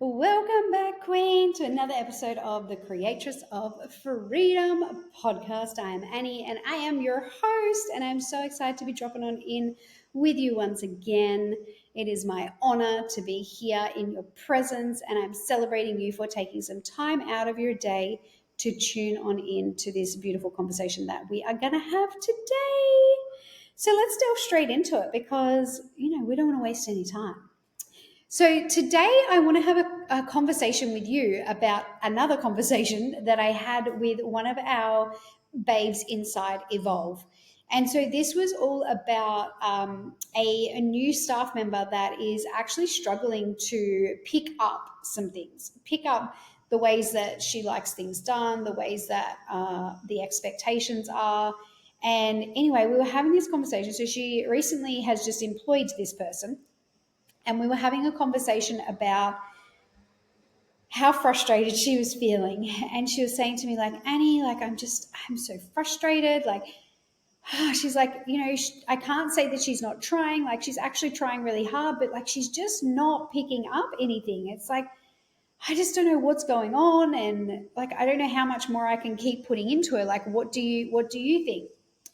Welcome back, Queen, to another episode of the Creatress of Freedom podcast. I am Annie and I am your host, and I'm so excited to be dropping on in with you once again. It is my honor to be here in your presence, and I'm celebrating you for taking some time out of your day to tune on in to this beautiful conversation that we are going to have today. So let's delve straight into it because, we don't want to waste any time. So today I want to have a conversation with you about another conversation that I had with one of our babes inside Evolve. And so this was all about a new staff member that is actually struggling to pick up some things, pick up the ways that she likes things done, the ways that the expectations are. And anyway, we were having this conversation. So she recently has just employed this person, and we were having a conversation about how frustrated she was feeling. And she was saying to me, like, Annie, like, I'm so frustrated. Like, she's like, I can't say that she's not trying. Like, she's actually trying really hard, but like, she's just not picking up anything. It's like, I just don't know what's going on. And like, I don't know how much more I can keep putting into her. Like, what do you think?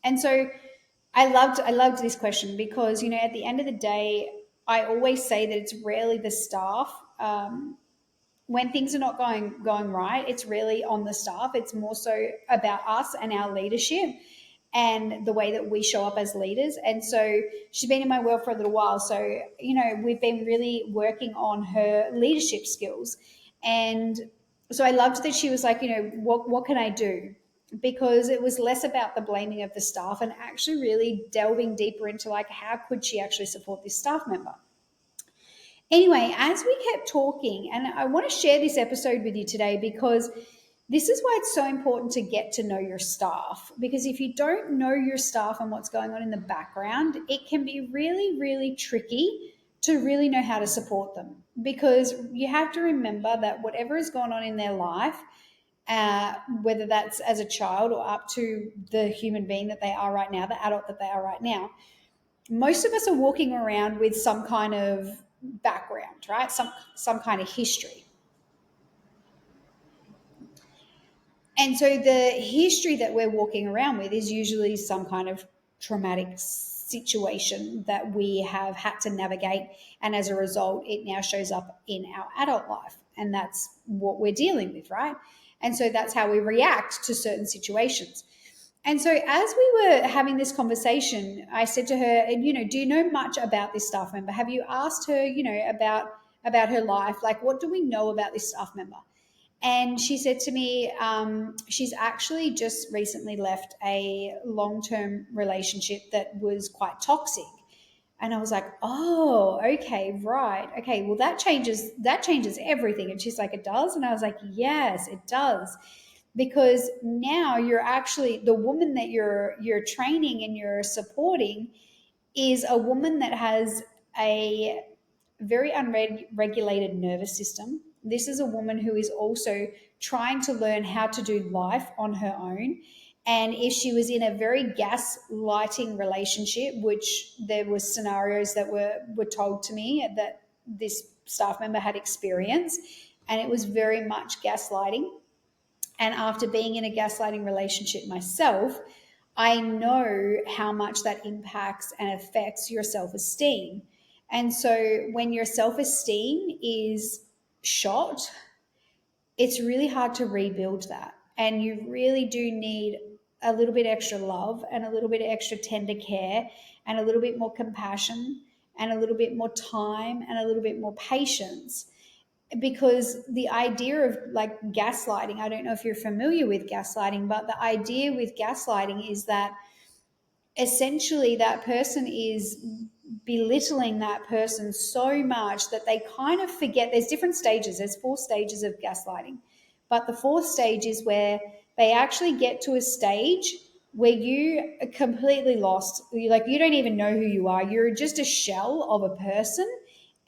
And so I loved this question because, at the end of the day, I always say that it's rarely the staff. When things are not going right, it's really on the staff. It's more so about us and our leadership and the way that we show up as leaders. And so she's been in my world for a little while. So, we've been really working on her leadership skills. And so I loved that she was like, what can I do? Because it was less about the blaming of the staff and actually really delving deeper into like, how could she actually support this staff member? Anyway, as we kept talking, and I want to share this episode with you today because this is why it's so important to get to know your staff. Because if you don't know your staff and what's going on in the background, it can be really, really tricky to really know how to support them. Because you have to remember that whatever is going on in their life, whether that's as a child or up to the human being that they are right now, the adult that they are right now, most of us are walking around with some kind of background, right? Some kind of history. And so the history that we're walking around with is usually some kind of traumatic situation that we have had to navigate. And as a result, it now shows up in our adult life. And that's what we're dealing with, right? And so that's how we react to certain situations. And so as we were having this conversation, I said to her, do you know much about this staff member? Have you asked her, about her life? Like, what do we know about this staff member? And she said to me, she's actually just recently left a long-term relationship that was quite toxic. And I was like, oh, okay, right. Okay, well that changes everything. And she's like, it does? And I was like, yes, it does. Because now you're actually the woman that you're training and you're supporting is a woman that has a very unregulated nervous system. This is a woman who is also trying to learn how to do life on her own. And if she was in a very gaslighting relationship, which there were scenarios that were told to me that this staff member had experienced, and it was very much gaslighting. And after being in a gaslighting relationship myself, I know how much that impacts and affects your self-esteem. And so when your self-esteem is shot, it's really hard to rebuild that. And you really do need a little bit extra love and a little bit extra tender care and a little bit more compassion and a little bit more time and a little bit more patience. Because the idea of like gaslighting, I don't know if you're familiar with gaslighting, but the idea with gaslighting is that essentially that person is belittling that person so much that they kind of forget. There's different stages. There's 4 stages of gaslighting. But the 4th stage is where they actually get to a stage where you are completely lost. You don't even know who you are. You're just a shell of a person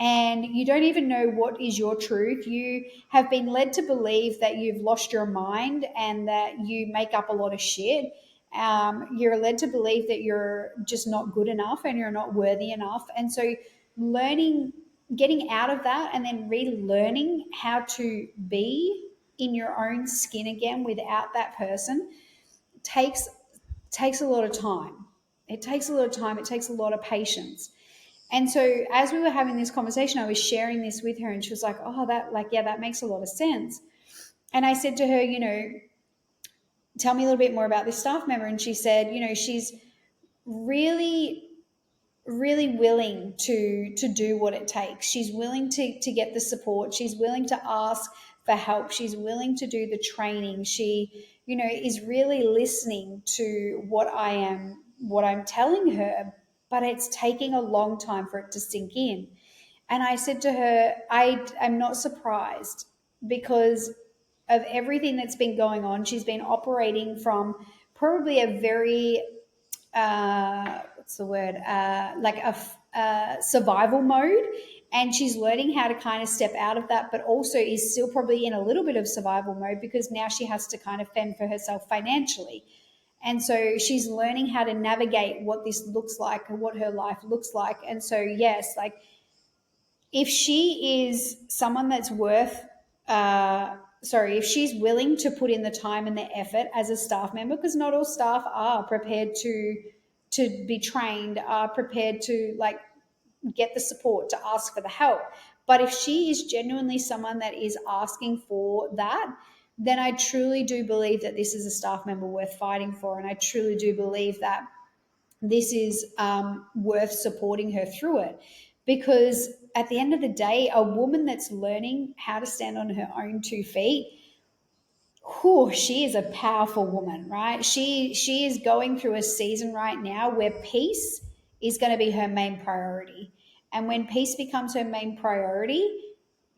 and you don't even know what is your truth. You have been led to believe that you've lost your mind and that you make up a lot of shit. You're led to believe that you're just not good enough and you're not worthy enough. And so learning getting out of that and then relearning how to be in your own skin again without that person takes takes a lot of time. It takes a lot of time. It takes a lot of patience. And so as we were having this conversation, I was sharing this with her, and she was like, "Oh, that like yeah, that makes a lot of sense." And I said to her, tell me a little bit more about this staff member. And she said, she's really really willing to do what it takes. She's willing to get the support. She's willing to ask for help. She's willing to do the training. She, is really listening to what I'm telling her, but it's taking a long time for it to sink in. And I said to her, I'm not surprised because of everything that's been going on. She's been operating from probably a very what's the word, like a survival mode, and she's learning how to kind of step out of that, but also is still probably in a little bit of survival mode because now she has to kind of fend for herself financially. And so she's learning how to navigate what this looks like and what her life looks like. And so yes, like if she is someone that's worth if she's willing to put in the time and the effort as a staff member, because not all staff are prepared to be trained, are prepared to like get the support, to ask for the help. But if she is genuinely someone that is asking for that, then I truly do believe that this is a staff member worth fighting for, and I truly do believe that this is worth supporting her through it. Because at the end of the day, a woman that's learning how to stand on her own 2 feet, whew, she is a powerful woman, right? She is going through a season right now where peace is going to be her main priority. And when peace becomes her main priority,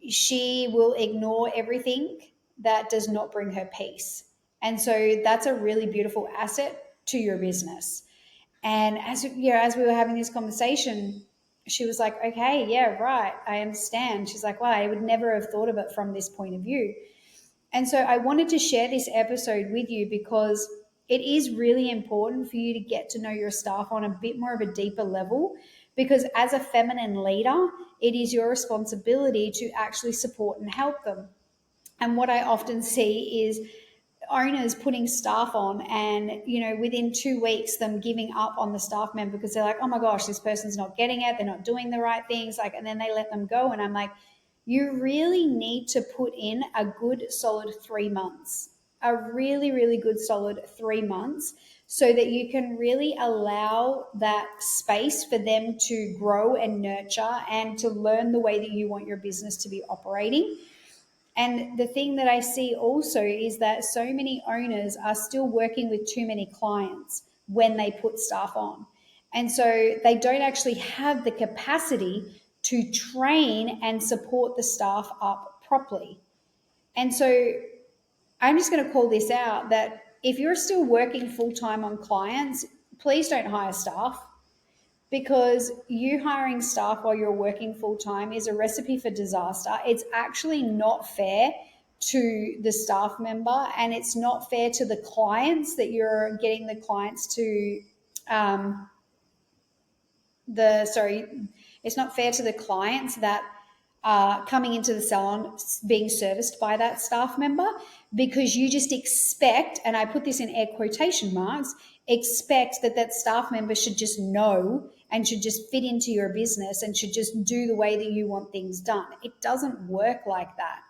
she will ignore everything that does not bring her peace. And so that's a really beautiful asset to your business. And as we were having this conversation, she was like, "Okay, yeah, right, I understand." She's like, "Well, I would never have thought of it from this point of view." And so I wanted to share this episode with you because it is really important for you to get to know your staff on a bit more of a deeper level. Because as a feminine leader, it is your responsibility to actually support and help them. And what I often see is owners putting staff on, and within 2 weeks them giving up on the staff member because they're like, "Oh my gosh, this person's not getting it, they're not doing the right things," like, and then they let them go. And I'm like, you really need to put in a good solid 3 months, a really really good solid 3 months, so that you can really allow that space for them to grow and nurture and to learn the way that you want your business to be operating. And the thing that I see also is that so many owners are still working with too many clients when they put staff on. And so they don't actually have the capacity to train and support the staff up properly. And so I'm just going to call this out, that if you're still working full time on clients, please don't hire staff, because you hiring staff while you're working full time is a recipe for disaster. It's actually not fair to the staff member, and it's not fair to the clients that you're getting the clients to um, it's not fair to the clients that are coming into the salon being serviced by that staff member, because you just expect, and I put this in air quotation marks, expect that that staff member should just know and should just fit into your business and should just do the way that you want things done. It doesn't work like that.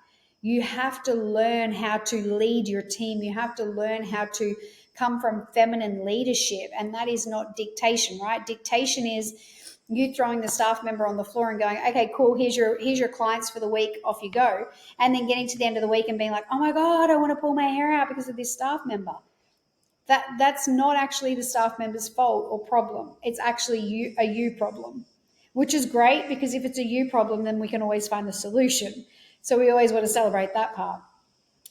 You have to learn how to lead your team. You have to learn how to come from feminine leadership, and that is not dictation, right? Dictation is you throwing the staff member on the floor and going, "Okay, cool, here's your clients for the week, off you go," and then getting to the end of the week and being like, "Oh my god, I want to pull my hair out because of this staff member." That's not actually the staff member's fault or problem. It's actually you problem, which is great, because if it's a you problem, then we can always find the solution. So we always want to celebrate that part.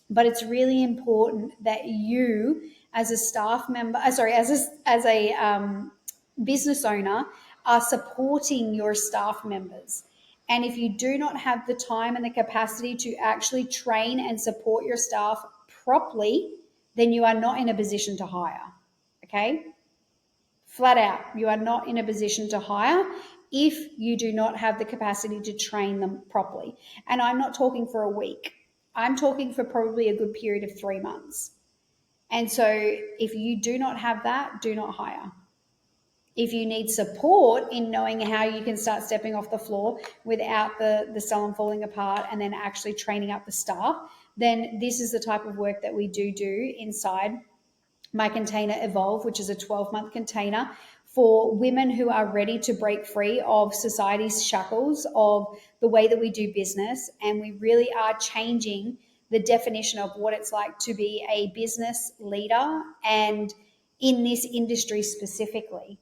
But it's really important that you, as a staff member, as a business owner, are supporting your staff members. And if you do not have the time and the capacity to actually train and support your staff properly, then you are not in a position to hire. Okay? Flat out, you are not in a position to hire. if you do not have the capacity to train them properly. And I'm not talking for a week, I'm talking for probably a good period of 3 months. And so if you do not have that, do not hire. If you need support in knowing how you can start stepping off the floor without the salon falling apart and then actually training up the staff, then this is the type of work that we do inside my container Evolve, which is a 12-month container for women who are ready to break free of society's shackles of the way that we do business. And we really are changing the definition of what it's like to be a business leader and in this industry specifically.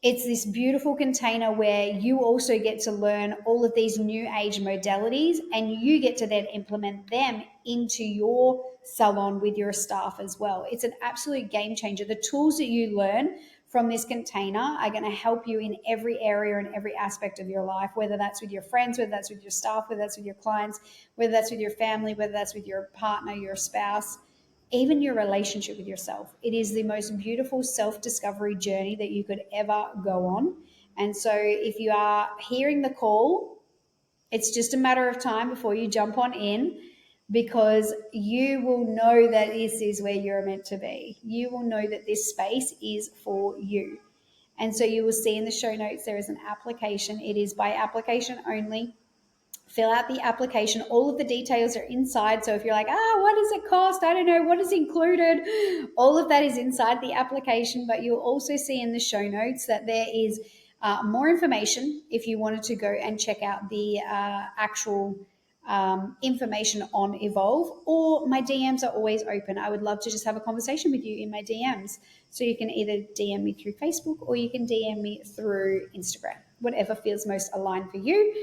It's this beautiful container where you also get to learn all of these new age modalities and you get to then implement them into your salon with your staff as well. It's an absolute game changer. The tools that you learn from this container are going to help you in every area and every aspect of your life, whether that's with your friends, whether that's with your staff, whether that's with your clients, whether that's with your family, whether that's with your partner, your spouse, even your relationship with yourself. It is the most beautiful self discovery journey that you could ever go on. And so, if you are hearing the call, it's just a matter of time before you jump on in because you will know that this is where you're meant to be. You will know that this space is for you. And so, you will see in the show notes there is an application. It is by application only. Fill out the application. All of the details are inside. So if you're like, what does it cost? I don't know. What is included? All of that is inside the application. But you'll also see in the show notes that there is more information if you wanted to go and check out the actual information on Evolve, or my DMs are always open. I would love to just have a conversation with you in my DMs. So you can either DM me through Facebook or you can DM me through Instagram, whatever feels most aligned for you.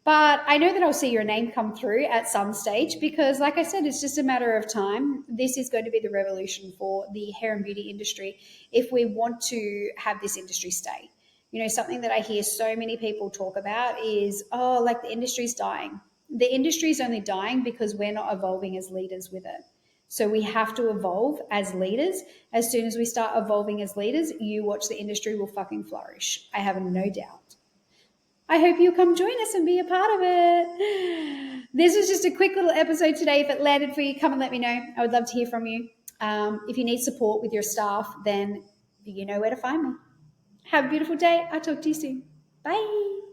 But I know that I'll see your name come through at some stage because, like I said, it's just a matter of time. This is going to be the revolution for the hair and beauty industry if we want to have this industry stay. You know, something that I hear so many people talk about is, like the industry's dying. The industry is only dying because we're not evolving as leaders with it. So we have to evolve as leaders. As soon as we start evolving as leaders, you watch the industry will fucking flourish. I have no doubt. I hope you'll come join us and be a part of it. This was just a quick little episode today. If it landed for you, come and let me know. I would love to hear from you. If you need support with your staff, then you know where to find me. Have a beautiful day. I'll talk to you soon. Bye.